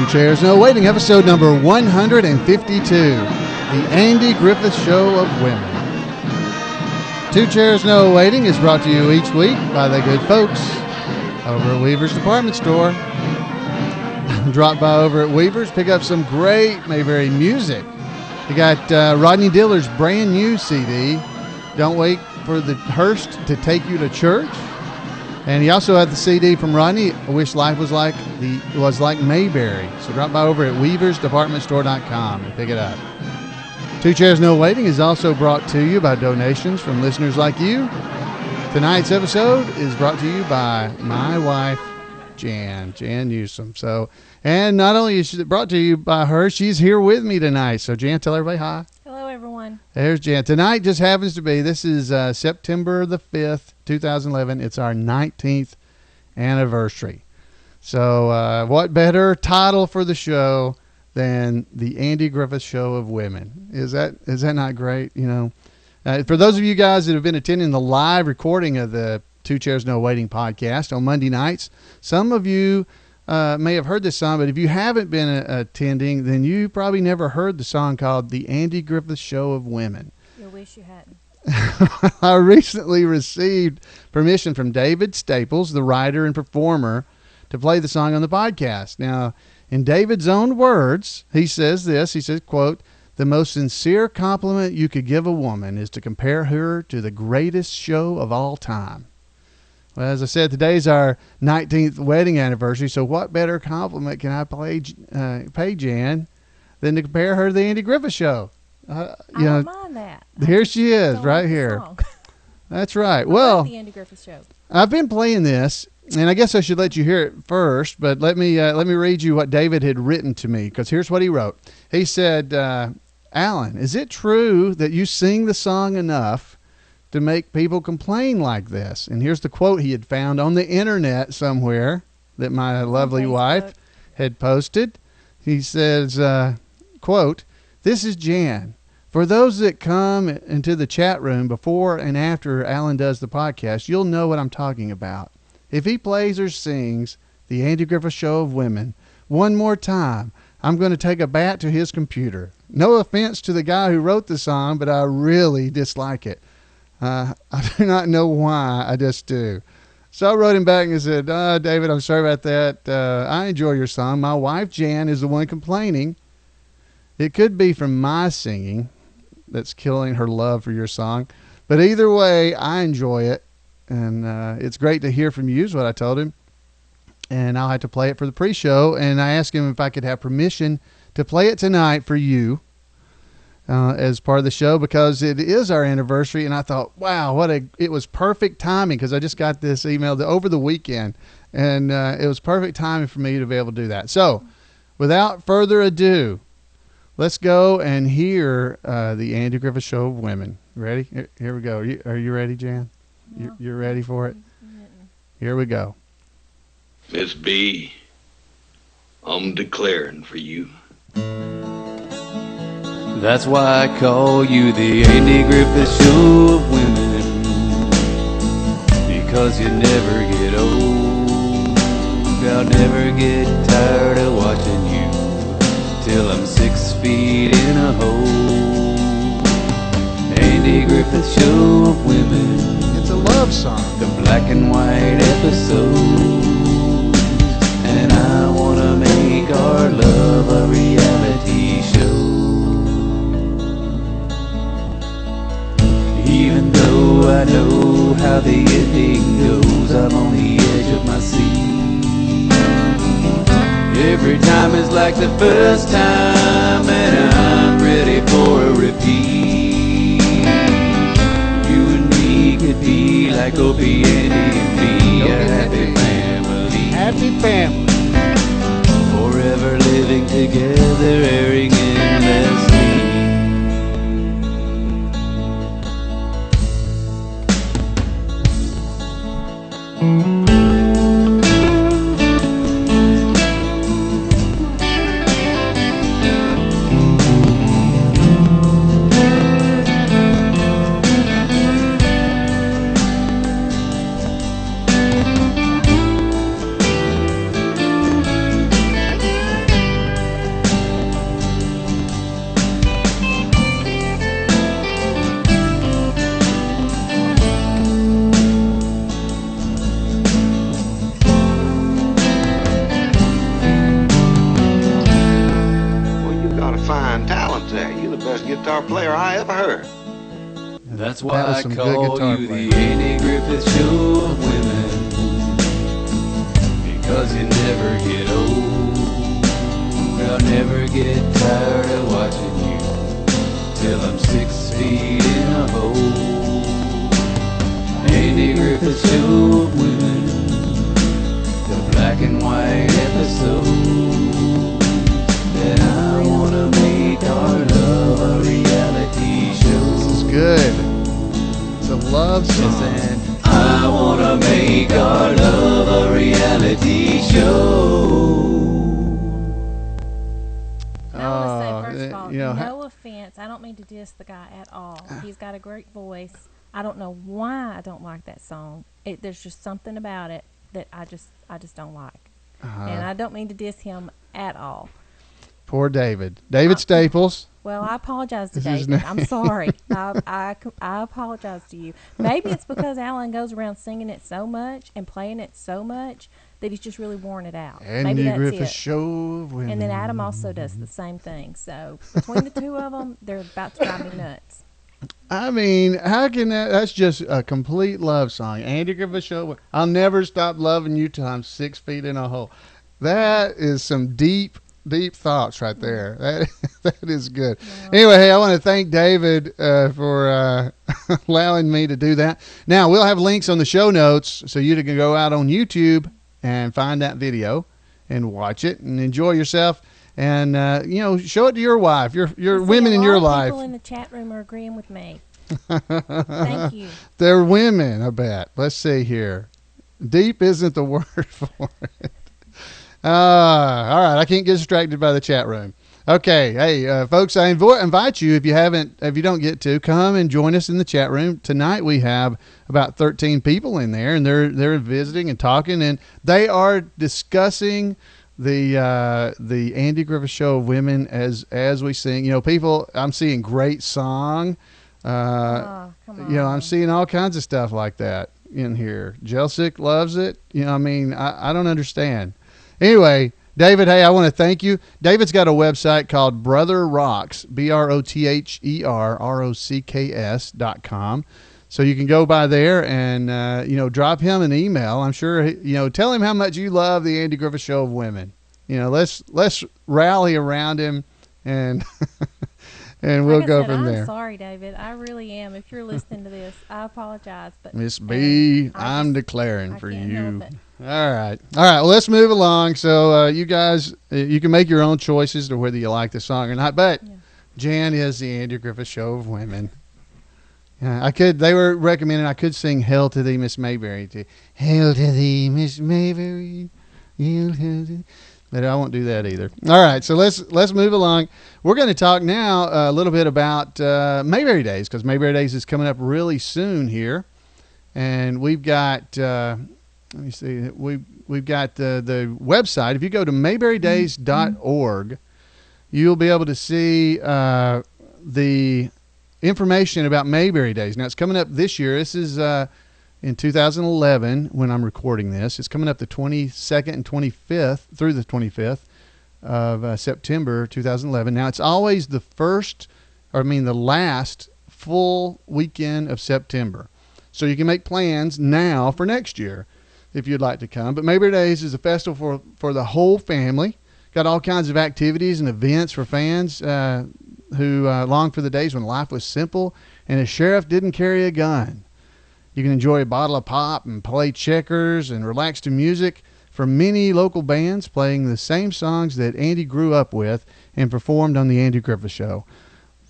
Two Chairs No Waiting, episode number 152, the Andy Griffith Show of Women. Two Chairs No Waiting is brought to you each week by the good folks over at Weaver's Department Store. Drop by over at Weaver's, pick up some great Mayberry music. You got Rodney Diller's brand new CD, Don't Wait for the Hearse to Take You to Church. And he also had the CD from Rodney, I Wish Life Was Like Mayberry. So drop by over at weaversdepartmentstore.com and pick it up. Two Chairs No Waiting is also brought to you by donations from listeners like you. Tonight's episode is brought to you by my wife, Jan Newsome. So, and not only is it brought to you by her, she's here with me tonight. So Jan, tell everybody hi. Hello, everyone. There's Jan. Tonight just happens to be, this is September the 5th, 2011. It's our 19th anniversary. So what better title for the show than the Andy Griffith Show of Women? Is that not great? You know, for those of you guys that have been attending the live recording of the Two Chairs No Waiting podcast on Monday nights, some of you may have heard this song, but if you haven't been attending, then you probably never heard the song called The Andy Griffith Show of Women. You'll wish you hadn't. I recently received permission from David Staples, the writer and performer, to play the song on the podcast. Now, in David's own words, he says this, he says, quote, "The most sincere compliment you could give a woman is to compare her to the greatest show of all time." Well, as I said, today's our 19th wedding anniversary, so what better compliment can I pay Jan than to compare her to the Andy Griffith Show? I don't mind that. Here she is, right here. That's right. Well, the Andy Griffith Show. I've been playing this, and I guess I should let you hear it first, but let me read you what David had written to me, because here's what he wrote. He said, Allan, is it true that you sing the song enough to make people complain like this? And here's the quote he had found on the internet somewhere that my lovely wife had posted. He says, quote, "This is Jan. For those that come into the chat room before and after Allan does the podcast, you'll know what I'm talking about. If he plays or sings the Andy Griffith Show of Women one more time, I'm going to take a bat to his computer. No offense to the guy who wrote the song, but I really dislike it. I do not know why, I just do." So I wrote him back and said, David, I'm sorry about that. I enjoy your song. My wife, Jan, is the one complaining. It could be from my singing that's killing her love for your song. But either way, I enjoy it. And it's great to hear from you is what I told him. And I'll have to play it for the pre-show. And I asked him if I could have permission to play it tonight for you. As part of the show, because it is our anniversary, and I thought, wow, it was perfect timing, because I just got this email over the weekend, and it was perfect timing for me to be able to do that. So, without further ado, let's go and hear the Andy Griffith Show of Women. Ready? Here we go. Are you ready, Jan? No. You're ready for it? Here we go. Miss B, I'm declaring for you. That's why I call you the Andy Griffith Show of Women, because you never get old. I'll never get tired of watching you till I'm 6 feet in a hole. Andy Griffith Show of Women. It's a love song. The black and white episodes. And I want to make our love a reality show. Even though I know how the ending goes, I'm on the edge of my seat. Every time is like the first time, and I'm ready for a repeat. You and me could be like Opie, Andy, and me, a happy family. Happy family. Forever living together, airing endlessly. fine talent there. You're the best guitar player I ever heard. That's That why was I some good call guitar you playing. the Andy Griffith Show of women. Because you never get old. I'll never get tired of watching you till I'm 6 feet in a hole. Andy Griffith Show of women, the black and white episode that I wanna make our love a reality show. This is good. It's a love song. And I wanna make our love a reality show. I want to say, first of all, you know, no offense. I don't mean to diss the guy at all. He's got a great voice. I don't know why I don't like that song. There's just something about it that I just don't like. And I don't mean to diss him at all. Poor David. David Staples. Well, I apologize to This is David. not- I'm sorry. I apologize to you. Maybe it's because Allan goes around singing it so much and playing it so much that he's just really worn it out. Maybe Andy that's Griffith it. Show of women. And then Adam also does the same thing. So between the two of them, they're about to drive me nuts. I mean, how can that's just a complete love song. Andy Griffith Show. I'll never stop loving you till I'm 6 feet in a hole. That is some deep thoughts right there. That is good. Yeah. Anyway, hey, I want to thank David for allowing me to do that. Now, we'll have links on the show notes so you can go out on YouTube and find that video and watch it and enjoy yourself. And, show it to your wife, your See, women in your A lot of life. people in the chat room are agreeing with me. Thank you. They're women, I bet. Let's see here. Deep isn't the word for it. All right. I can't get distracted by the chat room. Okay. Hey, folks, I invite you, if you don't get to, come and join us in the chat room. Tonight we have about 13 people in there, and they're visiting and talking, and they are discussing the Andy Griffith Show of women as we sing. People, I'm seeing great song. Come on. I'm seeing all kinds of stuff like that in here. Jelsic loves it. I don't understand. Anyway, David, hey, I want to thank you. David's got a website called Brother Rocks, BrotherRocks.com. So you can go by there and, drop him an email. I'm sure, tell him how much you love the Andy Griffith Show of women. Let's rally around him and and we'll Like I go said, from I'm there. sorry, David. I really am. If you're listening to this, I apologize. But Miss B, I I'm just- declaring I for can't you. help it. All right. Well, let's move along. So you guys, you can make your own choices to whether you like the song or not. But Yeah. Jan is the Andy Griffith Show of women. They were recommending I could sing "Hail to Thee, Miss Mayberry." Hail to Thee, Miss Mayberry. Hail to thee. But I won't do that either. All right, so let's move along. We're going to talk now a little bit about Mayberry Days, because Mayberry Days is coming up really soon here, and we've got. Let me see. We've got the website. If you go to mayberrydays.org, you'll be able to see the information about Mayberry Days. Now, it's coming up this year. This is in 2011 when I'm recording this. It's coming up the 22nd and 25th through the 25th of September 2011. Now, it's always the last full weekend of September. So you can make plans now for next year if you'd like to come. But Mayberry Days is a festival for the whole family. Got all kinds of activities and events for fans who long for the days when life was simple and a sheriff didn't carry a gun. You can enjoy a bottle of pop and play checkers and relax to music from many local bands playing the same songs that Andy grew up with and performed on the Andy Griffith Show.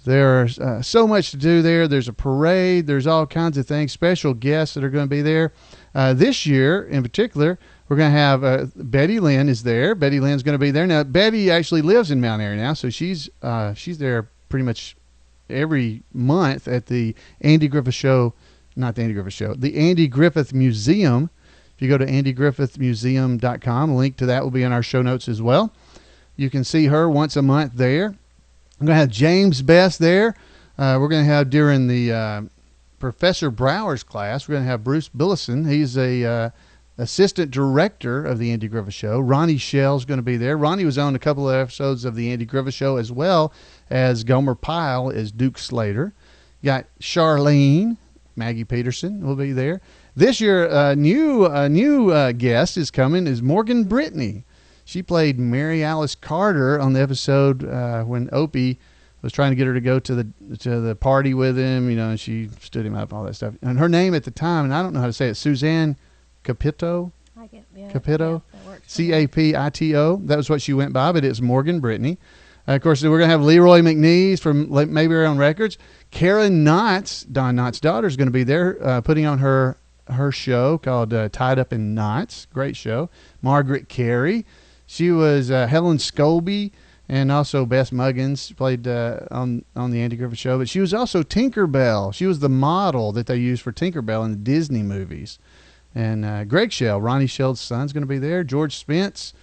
There's so much to do there. There's a parade. There's all kinds of things, special guests that are going to be there. This year, in particular, we're going to have Betty Lynn is there. Betty Lynn's going to be there. Now, Betty actually lives in Mount Airy now, so she's there pretty much every month at the Andy Griffith Show. Not the Andy Griffith Show, the Andy Griffith Museum. If you go to andygriffithmuseum.com, a link to that will be in our show notes as well. You can see her once a month there. I'm going to have James Best there. We're going to have during the Professor Brower's class, we're going to have Bruce Bilisan. He's a assistant director of the Andy Griffith Show. Ronnie Shell's going to be there. Ronnie was on a couple of episodes of the Andy Griffith Show, as well as Gomer Pyle as Duke Slater. You got Charlene, Maggie Peterson will be there. This year, a new guest is coming, is Morgan Brittany. She played Mary Alice Carter on the episode when Opie was trying to get her to go to the party with him, and she stood him up, all that stuff. And her name at the time, and I don't know how to say it, Suzanne Capito? Capito? Capito. That was what she went by, but it's Morgan Brittany. Of course, we're going to have Leroy McNeese from Mayberry on Records. Karen Knotts, Don Knotts' daughter, is going to be there putting on her show called Tied Up in Knots. Great show. Margaret Carey. She was Helen Scobie and also Bess Muggins, played on the Andy Griffith Show. But she was also Tinkerbell. She was the model that they used for Tinkerbell in the Disney movies. And Greg Shell, Ronnie Shell's son, is going to be there. George Spence,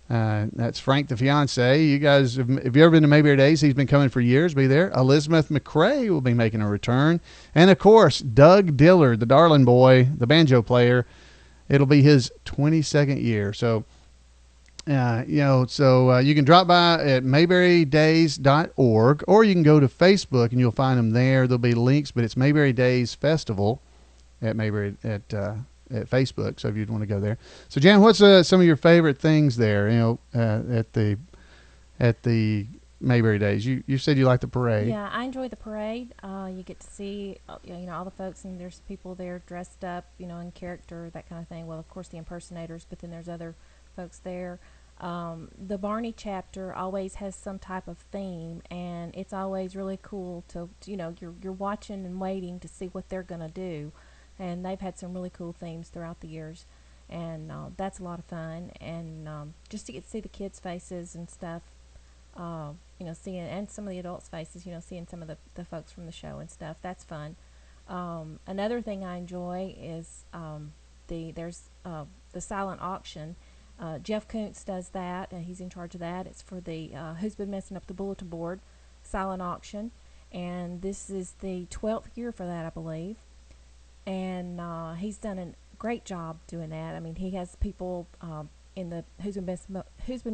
that's Frank the fiance. You guys, if you've ever been to Mayberry Days, he's been coming for years, be there. Elizabeth McCrae will be making a return. And, of course, Doug Dillard, the darling boy, the banjo player. It'll be his 22nd year. So, you can drop by at mayberrydays.org, or you can go to Facebook and you'll find them there. There'll be links, but it's Mayberry Days Festival at Mayberry at Facebook. So if you'd want to go there. So Jan, what's some of your favorite things there? At the Mayberry Days. You said you like the parade. Yeah, I enjoy the parade. You get to see all the folks, and there's people there dressed up, in character, that kind of thing. Well, of course the impersonators, but then there's other folks there. The Barney chapter always has some type of theme, and it's always really cool to you're watching and waiting to see what they're going to do, and they've had some really cool themes throughout the years, and that's a lot of fun, and just to get to see the kids' faces and stuff, seeing, and some of the adults' faces, seeing some of the folks from the show and stuff, that's fun. Another thing I enjoy is there's the silent auction. Jeff Kuntz does that, and he's in charge of that. It's for the Who's Been Messing Up the Bulletin Board silent auction, and this is the 12th year for that, I believe. And he's done a great job doing that. I mean, he has people in the Who's Been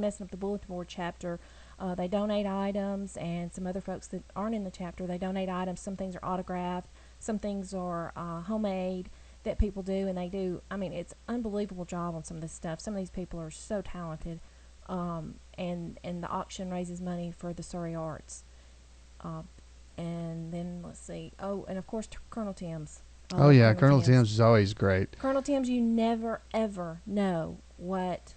Messing Up the Bulletin Board chapter. They donate items, and some other folks that aren't in the chapter, they donate items. Some things are autographed, some things are homemade that people do, and they do, it's unbelievable job on some of this stuff. Some of these people are so talented, and the auction raises money for the Surrey Arts. And then, let's see, and of course Colonel Tim's. Colonel Tim's is always great. Colonel Tim's, you never ever know what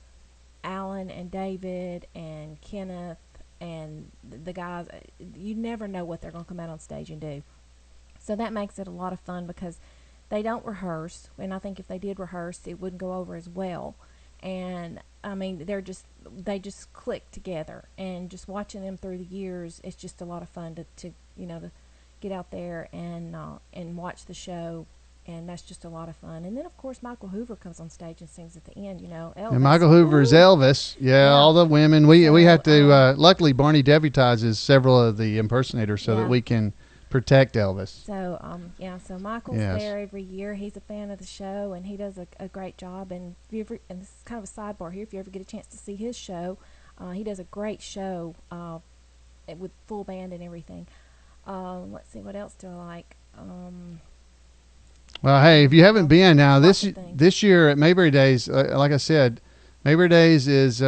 Allan and David and Kenneth and the guys, you never know what they're going to come out on stage and do. So that makes it a lot of fun, because they don't rehearse, and I think if they did rehearse, it wouldn't go over as well. And they just click together, and just watching them through the years, it's just a lot of fun to get out there and watch the show, and that's just a lot of fun. And then of course Michael Hoover comes on stage and sings at the end. Elvis. And Michael Hoover is Elvis. Yeah, all the women. We have to. Luckily, Barney deputizes several of the impersonators so that we can protect Elvis. So so Michael's there every year. He's a fan of the show, and he does a great job. And and this is kind of a sidebar here, if you ever get a chance to see his show, he does a great show with full band and everything. Let's see, what else do I like? Well, hey, if you haven't been now, this year at Mayberry Days, like I said, Mayberry Days is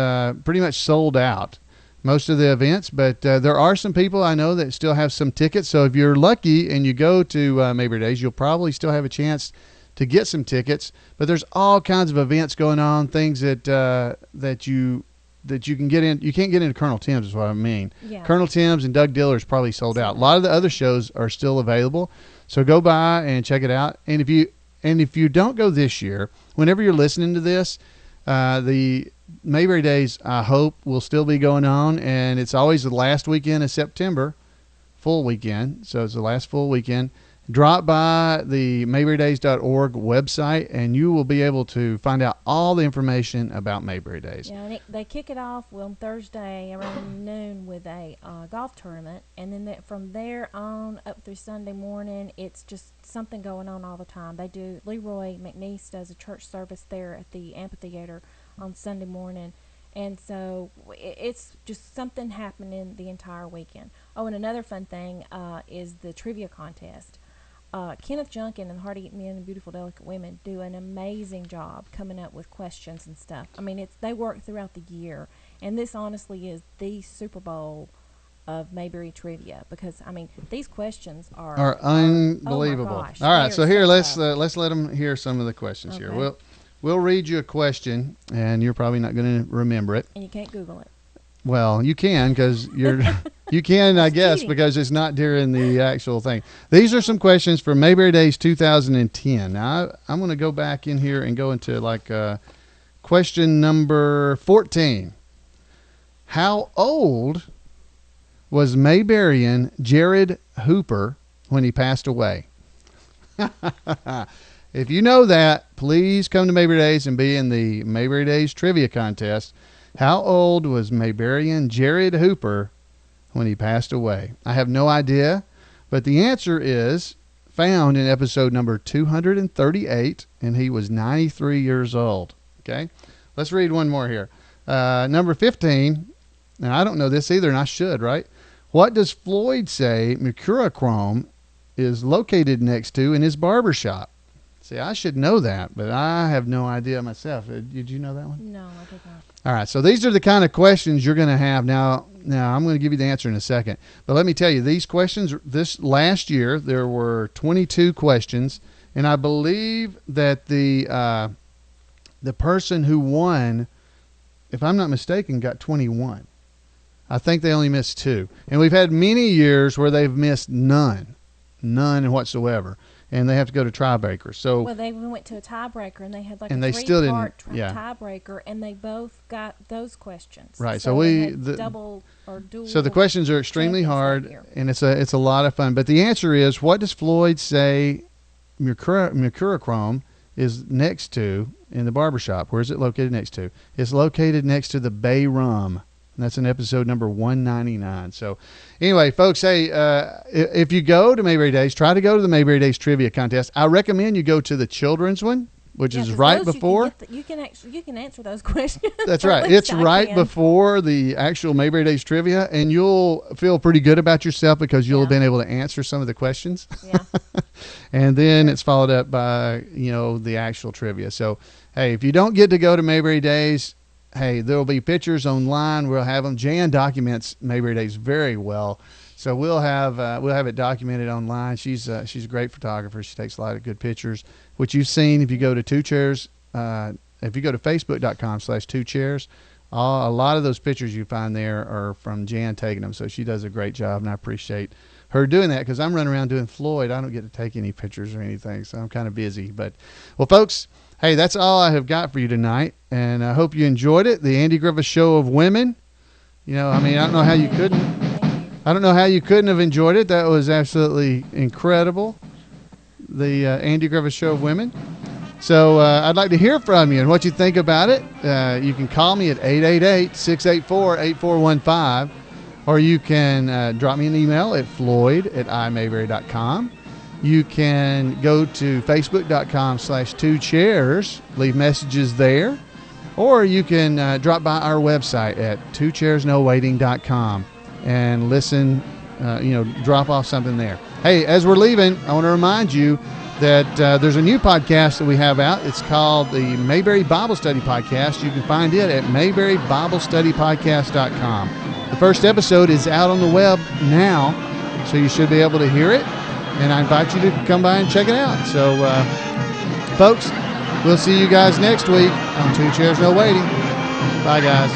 pretty much sold out. Most of the events, but there are some people I know that still have some tickets. So if you're lucky and you go to Mayberry Days, you'll probably still have a chance to get some tickets. But there's all kinds of events going on, things that you can get in. You can't get into Colonel Tim's is what I mean. Yeah. Colonel Tim's and Doug Diller's probably sold out. A lot of the other shows are still available. So go by and check it out. And if you don't go this year, whenever you're listening to this, the Mayberry Days, I hope, will still be going on, and it's always the last weekend of September, full weekend, so it's the last full weekend. Drop by the mayberrydays.org website, and you will be able to find out all the information about Mayberry Days. Yeah, and they kick it off on Thursday around noon with a golf tournament, and then from there on up through Sunday morning, it's just something going on all the time. They do. Leroy McNeese does a church service there at the amphitheater on Sunday morning, and so it's just something happening the entire weekend. Oh, and another fun thing is the trivia contest. Kenneth Junkin and Hardy Men and Beautiful Delicate Women do an amazing job coming up with questions and stuff. I mean, they work throughout the year, and this honestly is the Super Bowl of Mayberry trivia, because I mean these questions are unbelievable. Oh my gosh, all right, so here let's tough. Let's let them hear some of the questions Okay. here. We'll read you a question, and you're probably not going to remember it. And you can't Google it. Well, you can, because you can, I guess, cheating. because it's not during the actual thing. These are some questions from Mayberry Days 2010. Now, I'm going to go back in here and go into question number 14. How old was Mayberian Jared Hooper when he passed away? If you know that, please come to Mayberry Days and be in the Mayberry Days trivia contest. How old was Mayberian Jared Hooper when he passed away? I have no idea, but the answer is found in episode number 238, and he was 93 years old. Okay, let's read one more here. Number 15, and I don't know this either, and I should, right? What does Floyd say mercurochrome is located next to in his barber shop? See, I should know that, but I have no idea myself. Did you know that one? No, I did not. All right, so these are the kind of questions you're going to have. Now, I'm going to give you the answer in a second. But let me tell you, these questions, this last year, there were 22 questions, and I believe that the person who won, if I'm not mistaken, got 21. I think they only missed 2. And we've had many years where they've missed none whatsoever. And they have to go to tiebreakers. So Well, they went to a tiebreaker, and they had like And a they still three-part didn't- yeah. tiebreaker, and they both got those questions. Right, So so they we- had the- double or dual. So the questions are extremely champions that hard, year. and it's a lot of fun. But the answer is, what does Floyd say mercurochrome is next to in the barbershop? Where is it located next to? It's located next to the Bay Rum. And that's in episode number 199. So anyway, folks, hey, if you go to Mayberry Days, try to go to the Mayberry Days trivia contest. I recommend you go to the children's one, which Yeah, is 'cause right those before. you can answer those questions. That's Or at right. least It's I right can. before the actual Mayberry Days trivia, and you'll feel pretty good about yourself because you'll have Yeah. been able to answer some of the questions. Yeah. And then it's followed up by, the actual trivia. So, hey, if you don't get to go to Mayberry Days, hey, there'll be pictures online. We'll have them. Jan documents Mayberry Days very well. So we'll have it documented online. She's a great photographer. She takes a lot of good pictures, which you've seen if you go to Two Chairs. If you go to facebook.com/2chairs, a lot of those pictures you find there are from Jan taking them. So she does a great job, and I appreciate her doing that because I'm running around doing Floyd. I don't get to take any pictures or anything, so I'm kind of busy. But, well, folks, hey, that's all I have got for you tonight, and I hope you enjoyed it. The Andy Griffith Show of Women. I don't know how you couldn't. Thank you. I don't know how you couldn't have enjoyed it. That was absolutely incredible. The Andy Griffith Show of Women. So I'd like to hear from you and what you think about it. You can call me at 888-684-8415, or you can drop me an email at floyd@imayberry.com. You can go to facebook.com/2chairs, leave messages there, or you can drop by our website at twochairsnowaiting.com and listen, drop off something there. Hey, as we're leaving, I want to remind you that there's a new podcast that we have out. It's called the Mayberry Bible Study Podcast. You can find it at mayberrybiblestudypodcast.com. The first episode is out on the web now, so you should be able to hear it. And I invite you to come by and check it out. So, folks, we'll see you guys next week on Two Chairs No Waiting. Bye, guys.